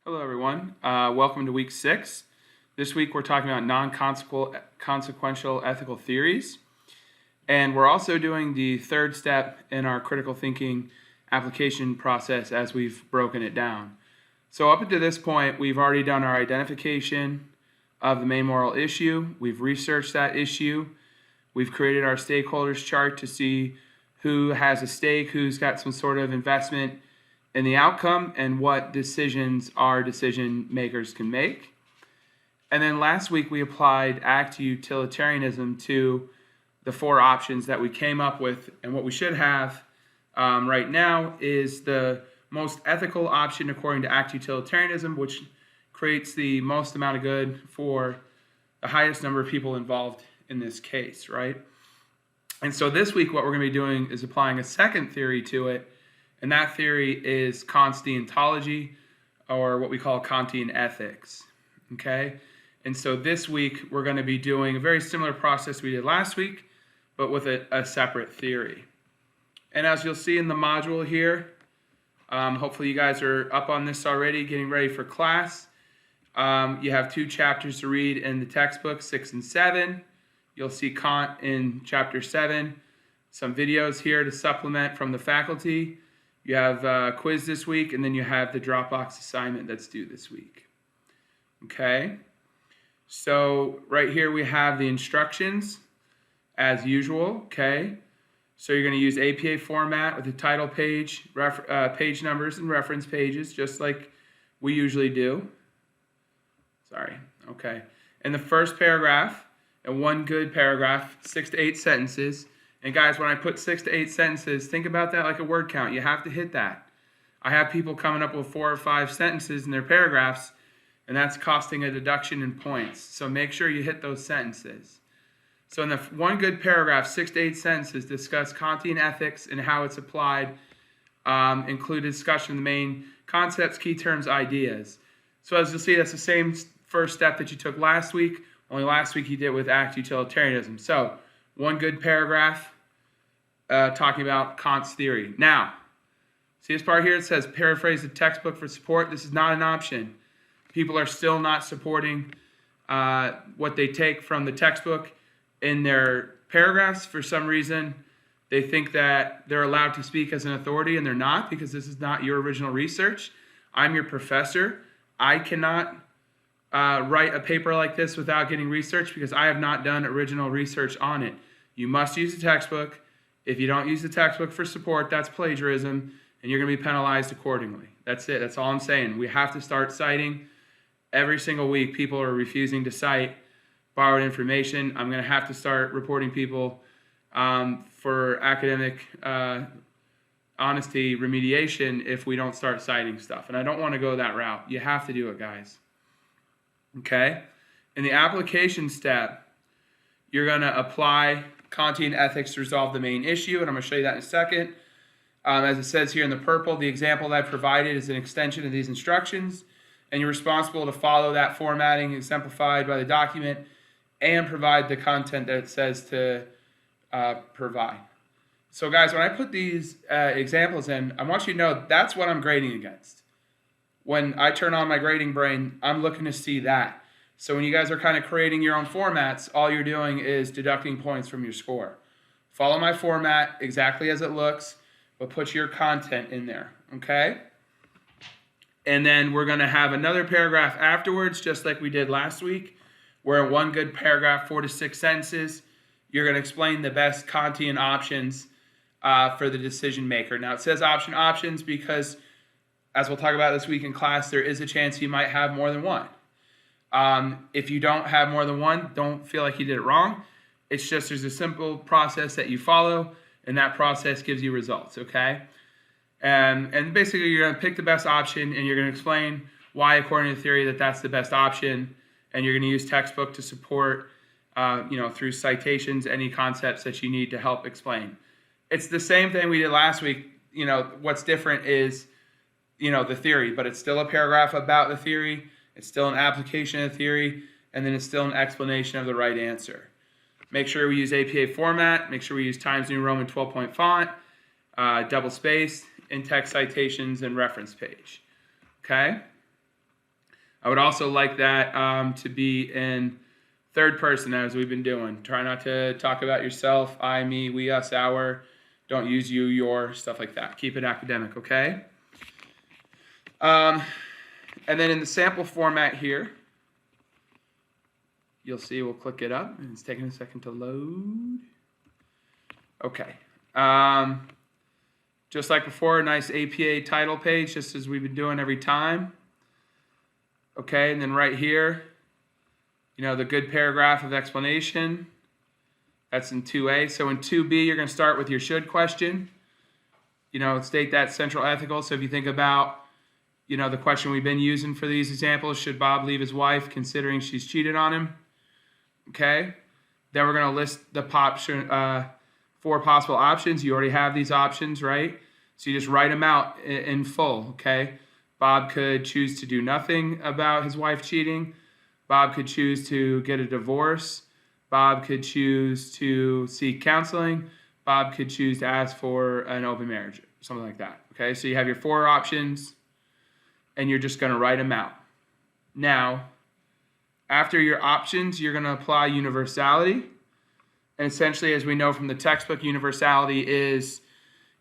Hello, everyone. Welcome to week 6. This week we're talking about non-consequential ethical theories. And we're also doing the third step in our critical thinking application process as we've broken it down. So up until this point, we've already done our identification of the main moral issue. We've researched that issue. We've created our stakeholders chart to see who has a stake, who's got some sort of investment in the outcome, and what decisions our decision makers can make. And then last week we applied act utilitarianism to the 4 options that we came up with, and what we should have right now is the most ethical option according to act utilitarianism, which creates the most amount of good for the highest number of people involved in this case, right? And so this week what we're going to be doing is applying a second theory to it, and that theory is Kantianology, or what we call Kantian ethics, okay? And so this week, we're going to be doing a very similar process we did last week, but with a separate theory. And as you'll see in the module here, hopefully you guys are up on this already, getting ready for class. You have 2 chapters to read in the textbook, 6 and 7. You'll see Kant in chapter 7. Some videos here to supplement from the faculty. You have a quiz this week, and then you have the Dropbox assignment that's due this week. Okay? So right here we have the instructions as usual, okay? So you're going to use APA format with the title page, page numbers, and reference pages, just like we usually do. Sorry, okay. In the first paragraph, and one good paragraph, 6 to 8 sentences. And guys, when I put 6 to 8 sentences, think about that like a word count. You have to hit that. I have people coming up with 4 or 5 sentences in their paragraphs, and that's costing a deduction in points. So make sure you hit those sentences. So in the one good paragraph, 6 to 8 sentences, discuss Kantian ethics and how it's applied, include a discussion of the main concepts, key terms, ideas. So as you'll see, that's the same first step that you took last week, only last week you did with act utilitarianism. So one good paragraph talking about Kant's theory. Now, see this part here? It says paraphrase the textbook for support. This is not an option. People are still not supporting what they take from the textbook in their paragraphs. For some reason, they think that they're allowed to speak as an authority, and they're not, because this is not your original research. I'm your professor. I cannot write a paper like this without getting research, because I have not done original research on it. You must use the textbook. If you don't use the textbook for support, that's plagiarism, and you're going to be penalized accordingly. That's it. That's all I'm saying. We have to start citing. Every single week, people are refusing to cite borrowed information. I'm going to have to start reporting people for academic honesty remediation if we don't start citing stuff. And I don't want to go that route. You have to do it, guys. Okay? In the application step, you're going to apply Kantian ethics to resolve the main issue, and I'm going to show you that in a second. As it says here in the purple, the example that I've provided is an extension of these instructions, and you're responsible to follow that formatting exemplified by the document and provide the content that it says to provide. So guys, when I put these examples in, I want you to know that's what I'm grading against. When I turn on my grading brain, I'm looking to see that. So when you guys are kind of creating your own formats, all you're doing is deducting points from your score. Follow my format exactly as it looks, but put your content in there, okay? And then we're going to have another paragraph afterwards, just like we did last week, where one good paragraph, 4 to 6 sentences, you're going to explain the best Kantian options for the decision maker. Now, it says options because, as we'll talk about this week in class, there is a chance you might have more than one. If you don't have more than one, don't feel like you did it wrong. It's just there's a simple process that you follow, and that process gives you results, okay? And basically, you're going to pick the best option, and you're going to explain why, according to theory, that's the best option, and you're going to use textbook to support, through citations, any concepts that you need to help explain. It's the same thing we did last week. What's different is, the theory, but it's still a paragraph about the theory. It's still an application of theory, and then it's still an explanation of the right answer. Make sure we use APA format. Make sure we use Times New Roman 12-point font, double spaced, in-text citations, and reference page. Okay? I would also like that to be in third person, as we've been doing. Try not to talk about yourself, I, me, we, us, our. Don't use you, your, stuff like that. Keep it academic, okay? And then in the sample format here, you'll see we'll click it up, and it's taking a second to load. Okay. Just like before, a nice APA title page, just as we've been doing every time. Okay, and then right here, the good paragraph of explanation. That's in 2A. So in 2B, you're going to start with your should question. State that central ethical. So if you think about, the question we've been using for these examples, should Bob leave his wife considering she's cheated on him? Okay. Then we're going to list the 4 possible options. You already have these options, right? So you just write them out in full, okay? Bob could choose to do nothing about his wife cheating. Bob could choose to get a divorce. Bob could choose to seek counseling. Bob could choose to ask for an open marriage, something like that, okay? So you have your 4 options, and you're just going to write them out. Now, after your options, you're going to apply universality. And essentially, as we know from the textbook, universality is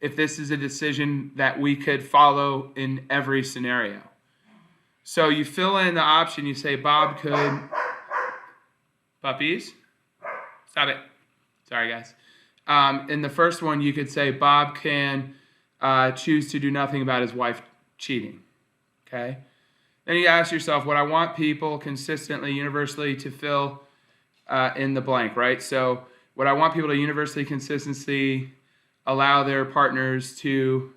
if this is a decision that we could follow in every scenario. So you fill in the option, you say Bob could... Puppies? Stop it. Sorry, guys. In the first one, you could say Bob can choose to do nothing about his wife cheating. Okay? Then you ask yourself, would I want people consistently, universally to fill in the blank, right? So would I want people to universally, consistently allow their partners to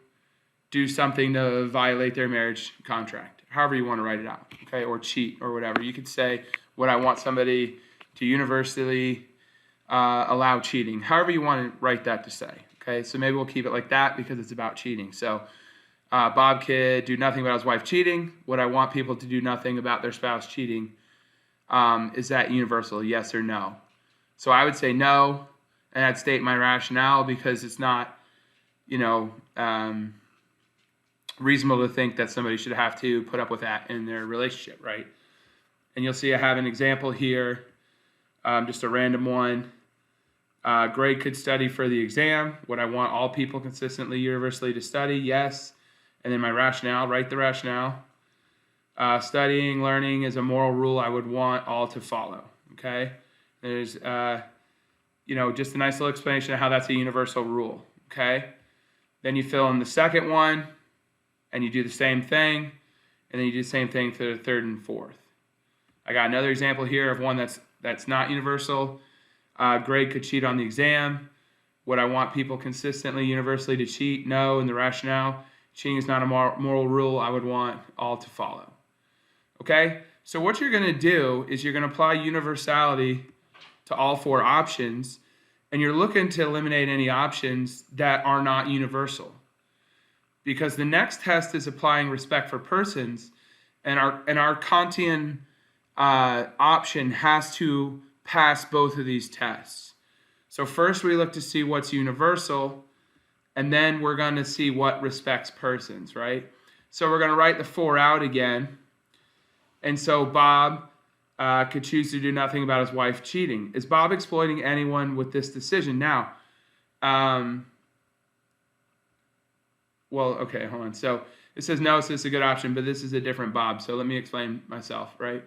do something to violate their marriage contract? However you want to write it out, okay? Or cheat or whatever. You could say, would I want somebody to universally allow cheating? However you want to write that to say, okay? So maybe we'll keep it like that because it's about cheating. So Bob could do nothing about his wife cheating. Would I want people to do nothing about their spouse cheating? Is that universal, yes or no? So I would say no, and I'd state my rationale because it's not, reasonable to think that somebody should have to put up with that in their relationship, right? And you'll see I have an example here, just a random one. Grade could study for the exam. Would I want all people consistently, universally to study? Yes. And then my rationale, write the rationale. Studying, learning is a moral rule I would want all to follow, okay? There's, just a nice little explanation of how that's a universal rule, okay? Then you fill in the second one, and you do the same thing, and then you do the same thing for the third and fourth. I got another example here of one that's not universal. Grade could cheat on the exam. Would I want people consistently, universally to cheat? No, and the rationale, cheating is not a moral rule I would want all to follow. Okay? So what you're going to do is you're going to apply universality to all 4 options, and you're looking to eliminate any options that are not universal. Because the next test is applying respect for persons, and our Kantian option has to pass both of these tests. So first we look to see what's universal, and then we're going to see what respects persons, right? So we're going to write the 4 out again. And so Bob could choose to do nothing about his wife cheating. Is Bob exploiting anyone with this decision? Now, well, okay, hold on. So it says no, so this is a good option, but this is a different Bob. So let me explain myself, right?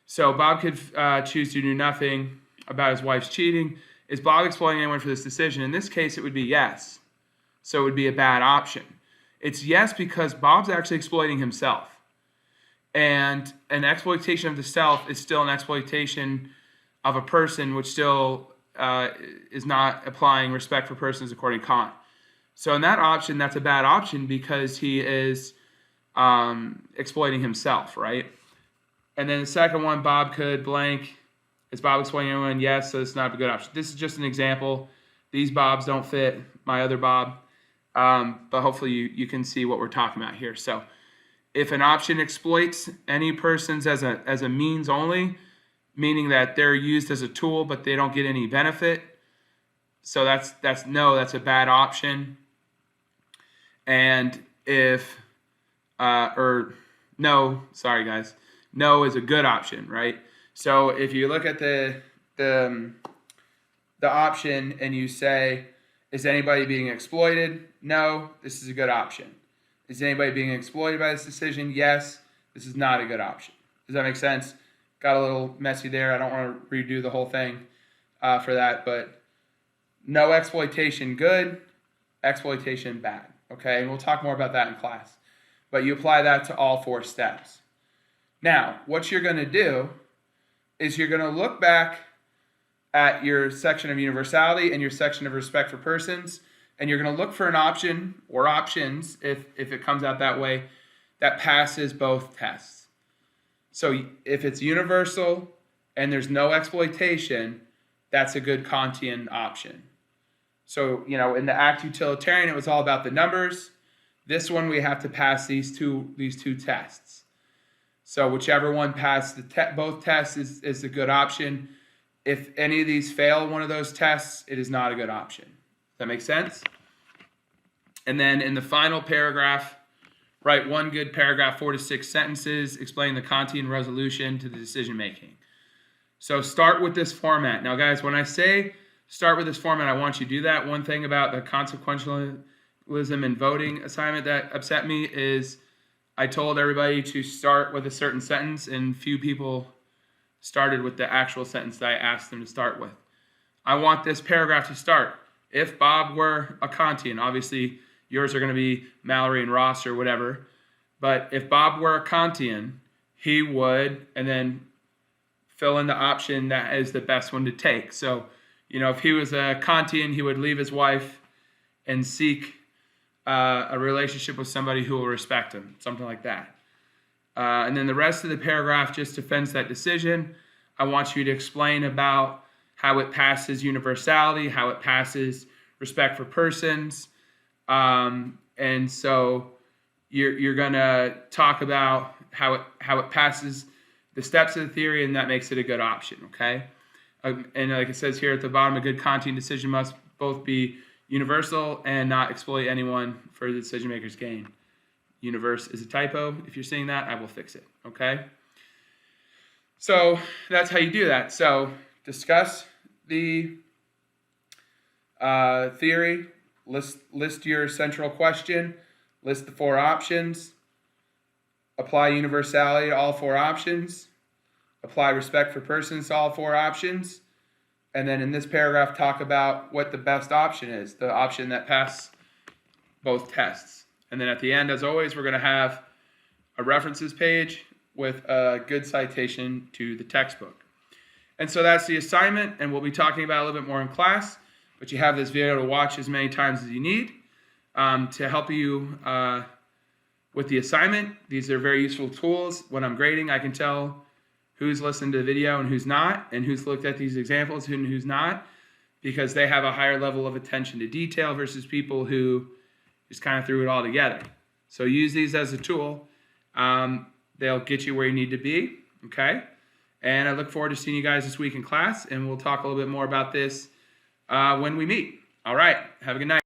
So Bob could choose to do nothing about his wife's cheating. Is Bob exploiting anyone for this decision? In this case, it would be yes. So it would be a bad option. It's yes because Bob's actually exploiting himself. And an exploitation of the self is still an exploitation of a person, which still is not applying respect for persons according to Kant. So in that option, that's a bad option because he is exploiting himself, right? And then the second one, Bob could blank. Is Bob exploiting anyone? Yes, so it's not a good option. This is just an example. These Bobs don't fit my other Bob, but hopefully you can see what we're talking about here. So if an option exploits any persons as a means only, meaning that they're used as a tool but they don't get any benefit, so that's no, that's a bad option. And if no, sorry guys, no is a good option, right? So if you look at the option and you say, is anybody being exploited? No, this is a good option. Is anybody being exploited by this decision? Yes, this is not a good option. Does that make sense? Got a little messy there. I don't want to redo the whole thing for that, but no exploitation, good. Exploitation, bad. Okay, and we'll talk more about that in class. But you apply that to all 4 steps. Now, what you're going to do is you're going to look back at your section of universality and your section of respect for persons, and you're going to look for an option or options, if it comes out that way, that passes both tests. So if it's universal and there's no exploitation, that's a good Kantian option. So, you know, in the act utilitarian, it was all about the numbers. This one, we have to pass these two tests. So whichever one passed both tests is a good option. If any of these fail one of those tests, it is not a good option. Does that make sense? And then in the final paragraph, write one good paragraph, 4 to 6 sentences, explain the Kantian resolution to the decision making. So start with this format. Now, guys, when I say start with this format, I want you to do that. One thing about the consequentialism and voting assignment that upset me is I told everybody to start with a certain sentence, and few people started with the actual sentence that I asked them to start with. I want this paragraph to start. If Bob were a Kantian, obviously yours are going to be Mallory and Ross or whatever, but if Bob were a Kantian, he would, and then fill in the option that is the best one to take. So, you know, if he was a Kantian, he would leave his wife and seek a relationship with somebody who will respect him, something like that. And then the rest of the paragraph just defends that decision. I want you to explain about how it passes universality, how it passes respect for persons. And so you're going to talk about how it passes the steps of the theory, and that makes it a good option, okay? And like it says here at the bottom, a good Kantian decision must both be universal and not exploit anyone for the decision maker's gain. Universe is a typo. If you're seeing that, I will fix it, okay? So that's how you do that. So discuss the theory, list your central question, list the 4 options, apply universality to all 4 options, apply respect for persons to all 4 options, and then in this paragraph talk about what the best option is, the option that passed both tests. And then at the end, as always, we're going to have a references page with a good citation to the textbook. And so that's the assignment, and we'll be talking about a little bit more in class, but you have this video to watch as many times as you need to help you with the assignment. These are very useful tools. When I'm grading, I can tell who's listened to the video and who's not, and who's looked at these examples and who's not, because they have a higher level of attention to detail versus people who just kind of threw it all together. So use these as a tool. They'll get you where you need to be, okay? And I look forward to seeing you guys this week in class, and we'll talk a little bit more about this when we meet. All right, have a good night.